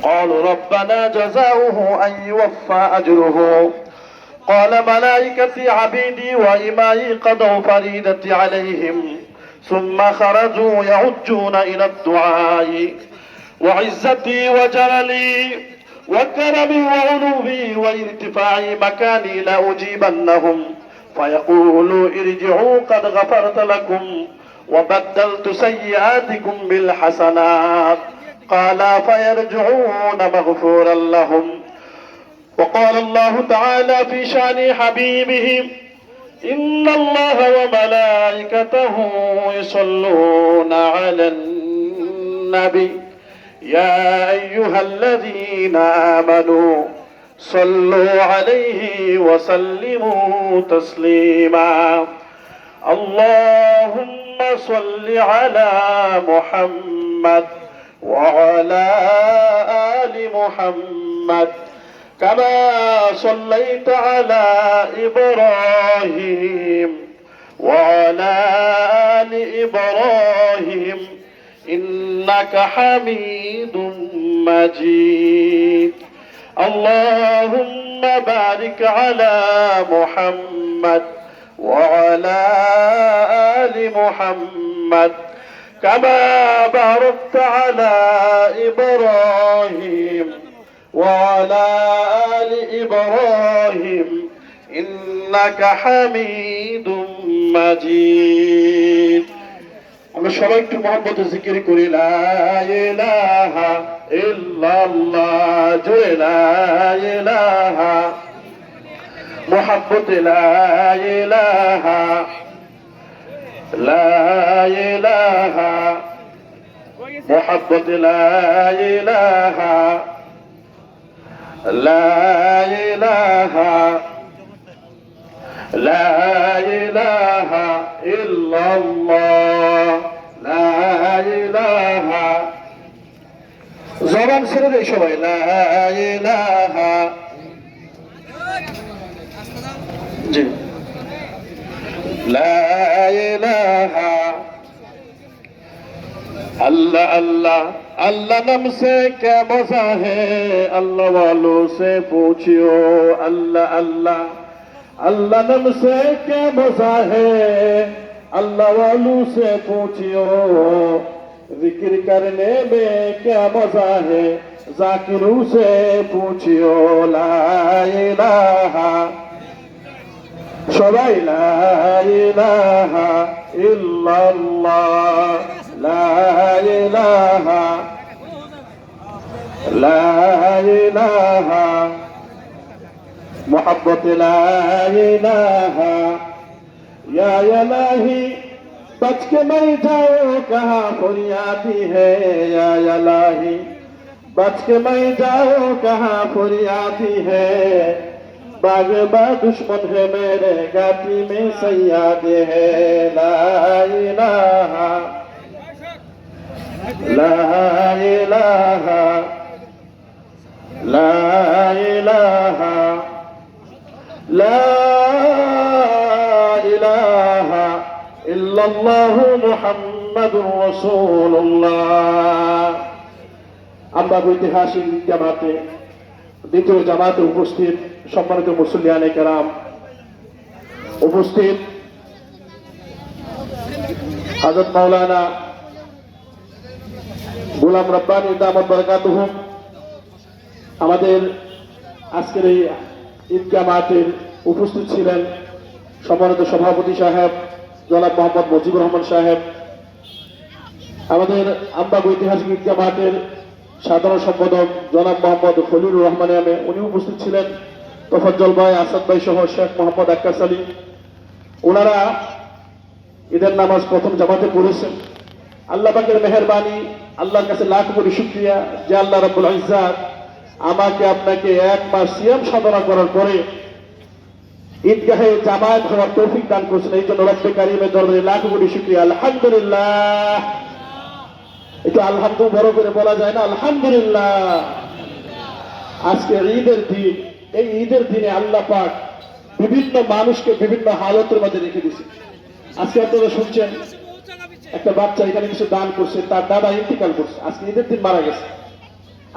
قالوا ربنا جزاؤه أن يوفى أجره قال ملائكتي عبيدي وإمائي قضوا فريدتي عليهم ثم خرجوا يعجون إلى الدعاء وعزتي وجللي وكرمي وعلومي وارتفاعي مكاني لأجيبنهم فيقولوا ارجعوا قد غفرت لكم وبدلت سيئاتكم بالحسنات قال فيرجعون مغفورا لهم. وقال الله تعالى في شأن حبيبه إن الله وملائكته يصلون على النبي يا أيها الذين آمنوا صلوا عليه وسلموا تسليما. اللهم صل على محمد وعلى آل محمد كما صليت على إبراهيم وعلى آل إبراهيم إنك حميد مجيد. اللهم بارك على محمد وعلى آل محمد كما باركت على إبراهيم وعلى آل إبراهيم إنك حميد مجيد. আমরা সবাই একটু মহব্বতে জিকির করি লা ইলাহা ইল্লাল্লাহ জোরে লা ইলাহা মহব্বতে লা ইলাহা লা ইলাহা মহব্বতে লা ইলাহা লা ইলাহা লা ইলাহা ইল্লাল্লাহ লা ইলাহা জবান ছেড়ে দেয় সবাই লা ইলাহা জি লা ইলাহা अल्लाह अल्लाह अल्लाह नाम से क्या मजा है अल्लाह वालों से पूछियो अल्लाह अल्लाह अल्लाह नाम से क्या मजा है अल्लाह वालों से पूछियो जिक्र करने में क्या मजा है जाकिरों से पूछियो ला इलाहा सबाई ला इलाहा इल्लल्लाह ला इलाहा ला इलाहा मोहब्बत ला इलाहा या इलाही बच के मर जाओ कहाँ फरियादी है या इलाही बच के मर जाओ कहाँ फरियादी है बागबा दुश्मन है मेरे घाटी में सैयादे है ला इलाहा ला इलाहा ला इलाहा ला इलाहा इल्लल्लाहु मुहम्मदुर রাসূলুল্লাহ। আমরা ঐতিহাসিক জামাতে দ্বিতীয় জামাতে উপস্থিত সম্মানিত মুসল্লিয়ানে কেরাম, উপস্থিত হযরত মাওলানা গোলাম রব্বানী দামাত বরকাতুহুম, আমাদের আজকের এই ঈদগাহ মাঠের উপস্থিত ছিলেন সম্মানিত সভাপতি সাহেব জনাব মোহাম্মদ মুজিবুর রহমান সাহেব, আমাদের আমবাগ ঐতিহাসিক ঈদগাহ মাঠের সাধারণ সম্পাদক জনাব মোহাম্মদ খলিলুর রহমান উনি উপস্থিত ছিলেন, তোফাজ্জল ভাই, আসাদ ভাই সহ শেখ মোহাম্মদ আক্কাস আলী, ওনারা ঈদের নামাজ প্রথম জামাতে পড়েছেন। আল্লাহ পাকের মেহেরবানি, আল্লাহর কাছে লাখ কোটি শুকরিয়া যে আল্লাহ রাব্বুল ইজ্জাত আমাকে আপনাকে এক মাস সিয়াম সাধনা করার পরে ঈদগাহে জামায়াত হওয়ার তৌফিক দান করছেন। এই জন্য রব্বে কারিমের দরবারে লাখ কোটি শুকরিয়া। আলহামদুলিল্লাহ। একটু আলহামদুলিল্লাহ বড় করে বলা যায় না? আলহামদুলিল্লাহ। আজকে ঈদের দিন, এই ঈদের দিনে আল্লাহ পাক বিভিন্ন মানুষকে বিভিন্ন হালতের মধ্যে রেখে দিয়েছে। আজকে আপনারা শুনছেন একটা বাচ্চা এখানে কিছু দান করছে, তার দাদা ইন্তিকাল করছে, আজকে ঈদের দিন মারা গেছে।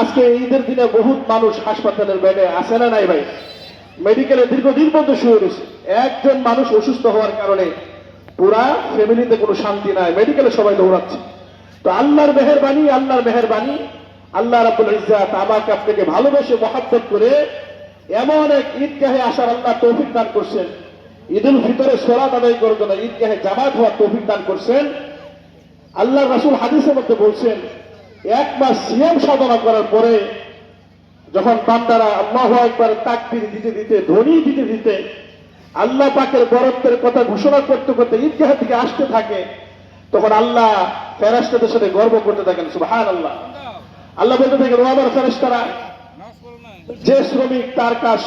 আজকে ঈদের দিনে বহুত মানুষ হাসপাতালের বেডে আসে না নাই ভাই, মেডিকেলে দীর্ঘদিন পর্যন্ত শুয়ে রয়েছে। একজন মানুষ অসুস্থ হওয়ার কারণে পুরা ফ্যামিলিতে কোনো শান্তি নাই, মেডিকেলে সবাই দৌড়াচ্ছে। তো আল্লাহর মেহেরবানি, আল্লাহ রাব্বুল ইজ্জাত আমাকে আপনাকে ভালোবেসে মহব্বত করে এমন এক ঈদগাহে আসার আল্লাহ তৌফিক দান করছেন, ঈদুল ফিতরে সলাত আদায় করার জন্য ঈদগাহে জামাত হওয়ার তৌফিক দান করছেন। আল্লাহ রাসূল হাদিসের মধ্যে বলছেন, এক মাস সিয়াম সাধনা করার পরে যখন বান্দারা আল্লাহু আকবার তাকবীর দিতে দিতে, ধ্বনি দিতে দিতে আল্লাহ পাকের বরত্বের কথা ঘোষণা করতে করতে ঈদগাহ থেকে আসতে থাকে, তখন আল্লাহ ফেরেশতাদের সাথে গর্ব করতে থাকেন, সুবহানাল্লাহ। আল্লাহ বলতে থাকেন, ও আমার ফেরেশতারা, যে শ্রমিক তার কাজ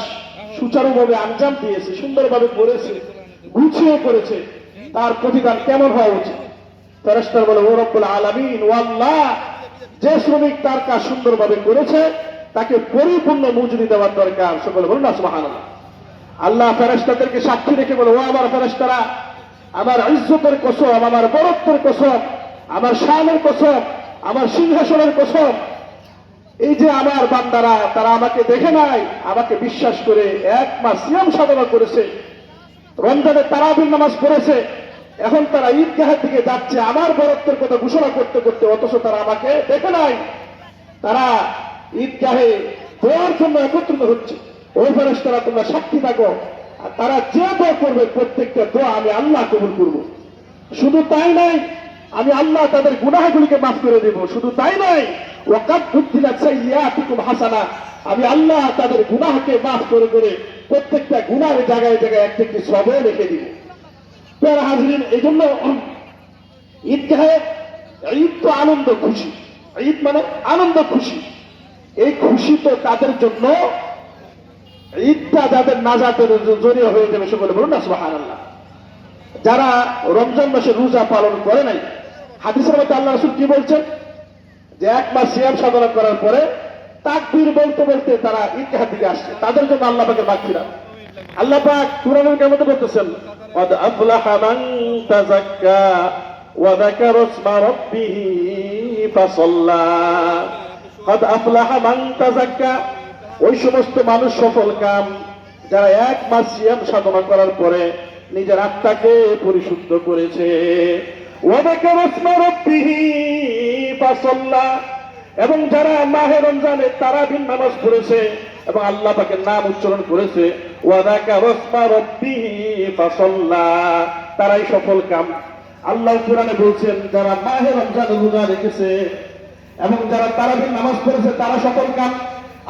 সুচারুভাবে আঞ্জাম দিয়েছে, সুন্দরভাবে করেছে, গুছিয়ে করেছে, তার প্রতিদান কেমন হওয়া উচিত? ফেরেশতারা বলে, ও রব্বুল আলামিন, ও আল্লাহ, যে শ্রমিক তার কাজ সুন্দরভাবে করেছে তাকে পরিপূর্ণ মজুরি দেওয়ার দরকার। সকলে বলুন না সুবহানাল্লাহ। আল্লাহ ফেরেশতাদেরকে সাক্ষী রেখে বলে, ও আমার ফেরেশতারা, আমার ইজ্জতের কসম, আমার বরত্বের কসম, আমার শানের কসম, আমার সিংহাসনের কসম, এই যে আমার বান্দারা, তারা আমাকে দেখে নাই, আমাকে বিশ্বাস করে এক মাস সিয়াম সাধনা করেছে, রমজানের তারাবির নামাজ পড়েছে, এখন তারা ঈদগাহের দিকে যাচ্ছে আমার বরত্বের কথা ঘোষণা করতে করতে, অথচ তারা আমাকে দেখে নাই, তারা ঈদগাহে দোয়ার জন্য একত্রিত হচ্ছে। ও ফেরেশতারা, তোমরা সাক্ষী থাকো, আর তারা যে দোয়া করবে প্রত্যেকটা দোয়া আমি আল্লাহ কবুল করব। শুধু তাই নয়, আমি আল্লাহ তাদের গুনাহগুলিকে মাফ করে দেব। শুধু তাই নয়, ওয়াকাদ বুদ্দিলাত সাইয়্যাতিকুম হাসানা, আমি আল্লাহ তাদের গুনাহকে মাফ করে করে প্রত্যেকটা গুনাহের জায়গায় জায়গায় একটা একটি সবও লিখে দিব। প্রিয় হাজরিন, এই জন্য ঈদগাহে, ঈদ তো আনন্দ খুশি, ঈদ মানে আনন্দ খুশি। এই খুশি তো তাদের জন্য, ঈদটা যাদের নাজাতের জরিয়া হয়ে যাবে, সকলে বলুন না সুবহানাল্লাহ। যারা রমজান মাসে রোজা পালন করে নাই, হাদিসের মধ্যে আল্লাহ রাসূল কি বলছেন, যে এক মাস সিয়াম সাধনা করার পরে তাকবীর বলতে বলতে তারা ঈদগাহের দিকে আসছে, তাদের জন্য আল্লাহ পাকের মাগফিরাত। আল্লাহ পাক কুরআনের মধ্যে বলতেছেন, قد أفلح من تزكى وذكر اسم ربه فصلى قد أفلح من تزكى, ওই সমস্ত মানুষ সফল কাম যারা এক মাস সিয়াম সাধনা করার পরে নিজের আত্মাকে পরিশুদ্ধ করেছে। ওয়াযাকারা ইসমা রাব্বিহি ফাসাল্লা, এবং যারা মাহে রমজানে তারাবির নামাজ পড়েছে এবং আল্লাহ পাকের নাম উচ্চারণ করেছে, ওয়াযাকারা ইসমা রাব্বিহি ফাসাল্লা, তারাই সফল কাম। আল্লাহ কোরআনে বলছেন, যারা মাহে রমজানে রোজা রেখেছে এবং যারা তারাবির নামাজ পড়েছে তারা সফল কাম।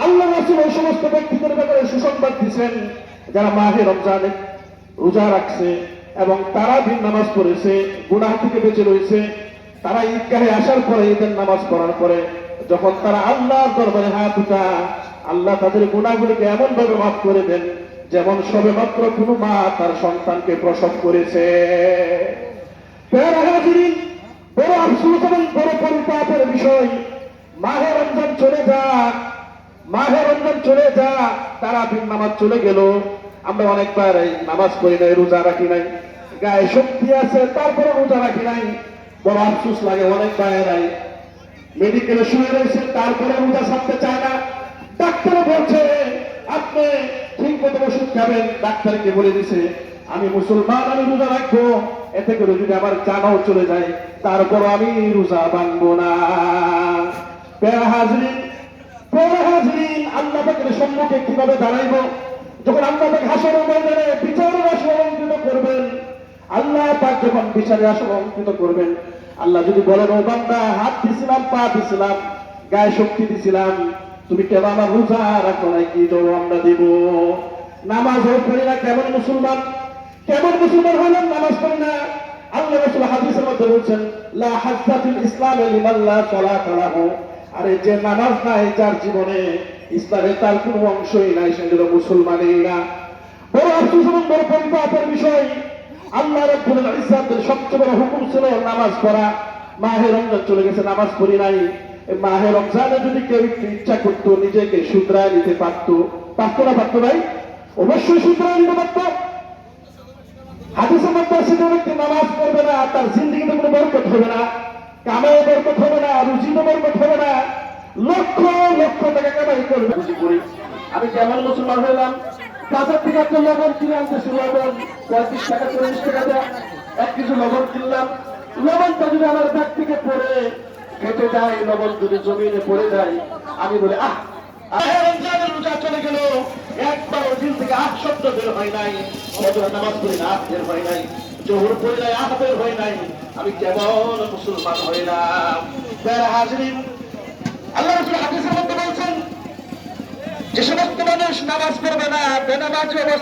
আল্লাহ রাসূল ওই সমস্ত ব্যক্তিদের ব্যাপারে সুসংবাদ দিয়েছেন, যারা মাহে রমজানে রোজা রাখছে এবং তারাবির নামাজ পড়েছে, গুনাহ থেকে বেঁচে রয়েছে, তারা ঈদগাহে আসার পরে, ঈদের নামাজ পড়ার পরে যখন তারা আল্লাহর দরবারে হাত উঠায়, আল্লাহ তাদের গুনাহগুলিকে এমন ভাবে মাফ করে দেন যেমন সবেমাত্র কোনো মা তার সন্তানকে প্রসব করেছে। প্রিয় হাজিরিন, বড় আফসোস এবং বড় পরিতাপের বিষয়, মাহে রমজান চলে যা, তারাবির নামাজ চলে গেল, আমরা অনেকবার এই নামাজ পড়ি নাই, রোজা রাখি নাই, গায়ে শক্তি আছে তারপরে রোজা রাখি নাই। বড় আফসোস লাগে, অনেক ভাইয়েরাই মেডিকেলে শুয়ে রয়েছে, তারপরে রোজা ছাড়তে চায় না। ডাক্তার বলছে আপনি ঠিক মতো ওষুধ খাবেন, ডাক্তারকে বলে দিছে আমি মুসলমান, আমি রোজা রাখবো, এতে করে যদি আমার জানাও চলে যায় তারপর আমি রোজা ভাঙবো না। প্রিয় হাজরিন, আল্লাহ পাকের সম্মুখে কিভাবে দাঁড়াইবো যখন আল্লাহ পাক হাসরের ময়দানে বিচারের আসন অলঙ্কৃত করবেন? আল্লাহ পাক যখন বিচারের আসন অলঙ্কৃত করবেন, আল্লাহ যদি বলেন, ও বান্দা, হাত দিছিলাম, পা দিছিলাম, গায়ে শক্তি দিছিলাম, তুমি কেন আমার রোজা রাখো নাই, কি জবাব আমরা দিব? নামাজ পড়ি না, কেমন মুসলমান হইলাম, নামাজ পড়ি না? আল্লাহ রাসূল হাদিসের মধ্যে বলছেন, লা হাজ্জা ফিল ইসলাম লিমান লা সালাতা লাহু, আরে যে নামাজ নাই যার জীবনে, ইসলামে তার কোনো অংশই নাই, সেগুলো মুসলমানই না। বড় আফসোস এবং বড় পরিতাপের বিষয়, আল্লাহ রাব্বুল ইজ্জাতের সবচেয়ে বড় হুকুম ছিল নামাজ পড়া। মাহে রমজান চলে গেছে, নামাজ পড়ি নাই। মাহে রমজানে যদি কেউ একটু ইচ্ছা করতো, নিজেকে শুধরায় নিতে পারতো না? পারতো নাই? অবশ্যই শুধরায় নিতে পারতো। হাদিসের মধ্যে আছে, যে ব্যক্তি নামাজ পড়বে না তার জিন্দেগিতে কোনো বরকত হবে না, কামায় বরকত হবে না, রুজিতে বরকত হবে না। লক্ষ লক্ষ টাকা কামাই করবে খুশি করি। আমি কেমন মুসলমান হইলাম? বাজার থেকে একটা লবণ কিনে আনতেছি, লবণ 35 টাকা 40 টাকা দেয়, 1 কেজি লবণ কিনলাম। লবণটা যদি আমার ব্যাগ থেকে পড়ে ফেটে যায়, লবণ যদি জমিনে পড়ে যায়, আমি বলি আহ, রমজানের রোজা চলে গেল, একবার দিল থেকে আহ শব্দ বের হয় নাই, ফজরের নামাজ পড়ি না, আহ বের হয় নাই, জোহর পড়ি নাই, আহ বের হয় নাই, আমি কেমন মুসলমান হইলাম? হাজরিন, আল্লাহ রাসূল হাদিসের মধ্যে বলছেন, যে সমস্ত মানুষ নামাজ পড়বে না, বেনামাজি অবস্থা